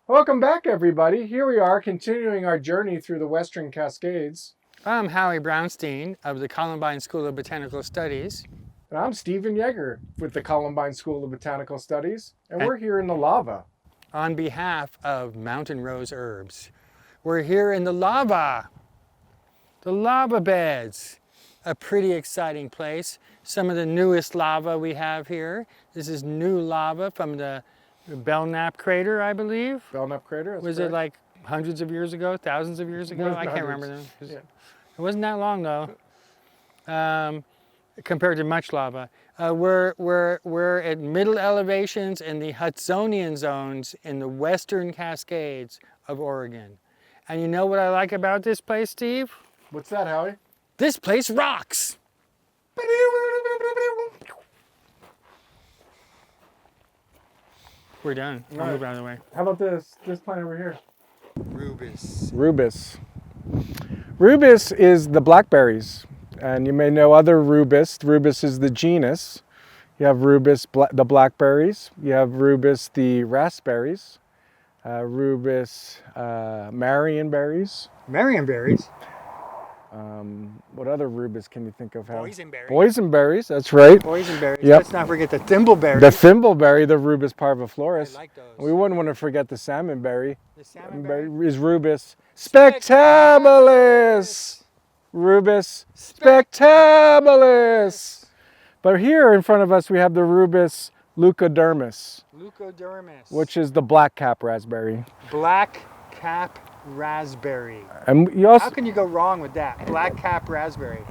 Welcome back, everybody. Here we are continuing our journey through the Western Cascades. I'm Howie Brounstein of the Columbine School of Botanical Studies. And I'm Stephen Yeager with the Columbine School of Botanical Studies, and And we're here in the lava. on behalf of Mountain Rose Herbs, we're here in the lava beds. A pretty exciting place. Some of the newest lava we have here. This is new lava from the Belknap crater, I believe. Belknap crater, that's Was correct. it like hundreds of years ago, thousands of years ago? I can't remember them. Yeah. It wasn't that long though, compared to much lava. We're at middle elevations in the Hudsonian zones in the Western Cascades of Oregon. And you know what I like about this place, Steve? What's that, Howie? This place rocks! We're done. I'll move out of the way. How about this plant over here? Rubus. Rubus. Rubus is the blackberries, and you may know other rubus. Rubus is the genus. You have Rubus, the blackberries. You have Rubus, the raspberries. Rubus, marionberries. Marionberries. What other rubus can you think of? Boysenberry. Boysenberries, that's right. Boysenberries. Yep. Let's not forget the thimbleberry. The thimbleberry, the Rubus parviflorus. I like those. We wouldn't want to forget the salmonberry. The salmonberry. Is Rubus spectabilis. Rubus spectabilis. But here in front of us we have the Rubus leucodermis, Leucodermis. which is the blackcap raspberry. Blackcap raspberry. And you also, How can you go wrong with that? Blackcap raspberry.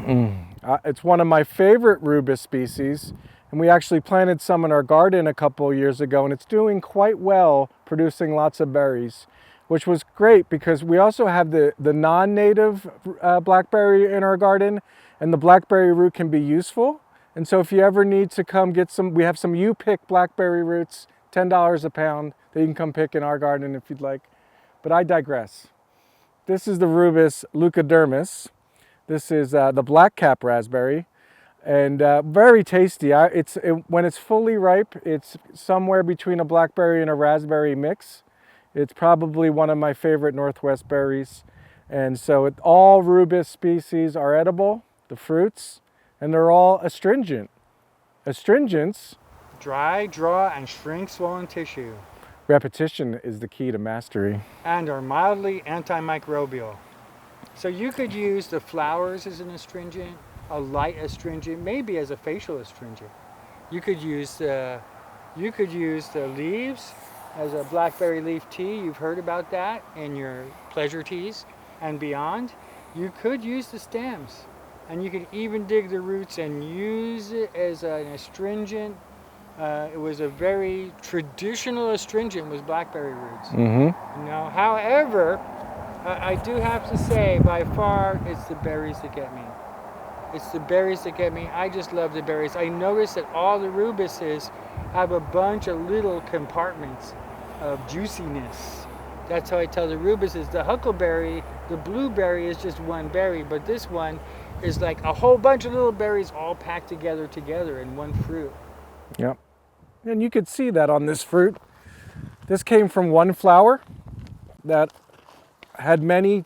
it's one of my favorite Rubus species, and we actually planted some in our garden a couple years ago, and it's doing quite well, producing lots of berries, which was great because we also have the non-native blackberry in our garden, and the blackberry root can be useful. And so if you ever need to come get some, we have some you-pick blackberry roots, $10 a pound, that you can come pick in our garden if you'd like. But I digress. This is the Rubus leucodermis. This is the blackcap raspberry, and very tasty. When it's fully ripe, it's somewhere between a blackberry and a raspberry mix. It's probably one of my favorite Northwest berries. And so all Rubus species are edible, the fruits, and they're all astringent. Astringents, Dry, draw, and shrink swollen tissue. repetition is the key to mastery. And are mildly antimicrobial. So you could use the flowers as an astringent, a light astringent, maybe as a facial astringent. You could use the leaves as a blackberry leaf tea. You've heard about that in your pleasure teas and beyond. You could use the stems, and you could even dig the roots and use it as an astringent. It was a very traditional astringent, was blackberry roots. However, I do have to say, by far, it's the berries that get me. It's the berries that get me. I just love the berries. I noticed that all the rubuses have a bunch of little compartments of juiciness. That's how I tell the rubuses. The huckleberry, the blueberry is just one berry, but this one is like a whole bunch of little berries all packed together in one fruit. Yep. And you could see that on this fruit. This came from one flower that had many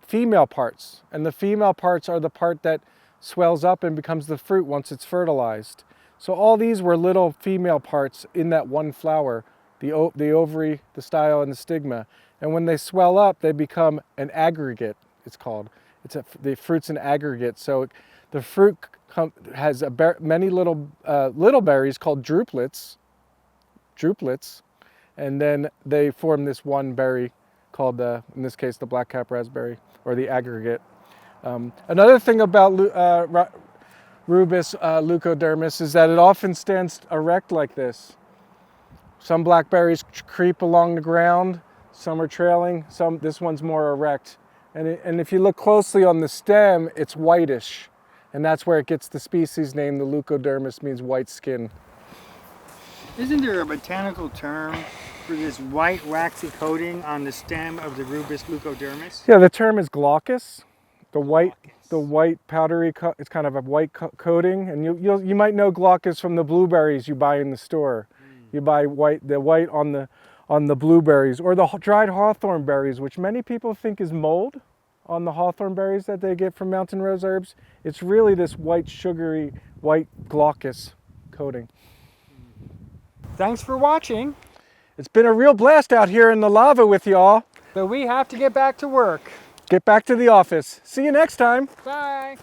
female parts, and the female parts are the part that swells up and becomes the fruit once it's fertilized. So all these were little female parts in that one flower, the ovary, the style, and the stigma. And when they swell up, they become an aggregate, it's called. The fruit's an aggregate. So the fruit has many little berries called drupelets, and then they form this one berry called, in this case, the blackcap raspberry, or the aggregate. Another thing about Rubus leucodermis is that it often stands erect like this. Some blackberries creep along the ground, some are trailing, this one's more erect. And if you look closely on the stem, it's whitish. And that's where it gets the species name. The leucodermis means white skin. Isn't there a botanical term for this white waxy coating on the stem of the Rubus leucodermis? Yeah, the term is glaucus. The white powdery, it's kind of a white coating. And you might know glaucus from the blueberries you buy in the store. You buy the white on on the blueberries, or the dried hawthorn berries, which many people think is mold on the hawthorn berries that they get from mountain rose herbs. It's really this white, sugary, white glaucous coating. Thanks for watching. It's been a real blast out here in the lava with y'all. But we have to get back to work. Get back to the office. See you next time. Bye.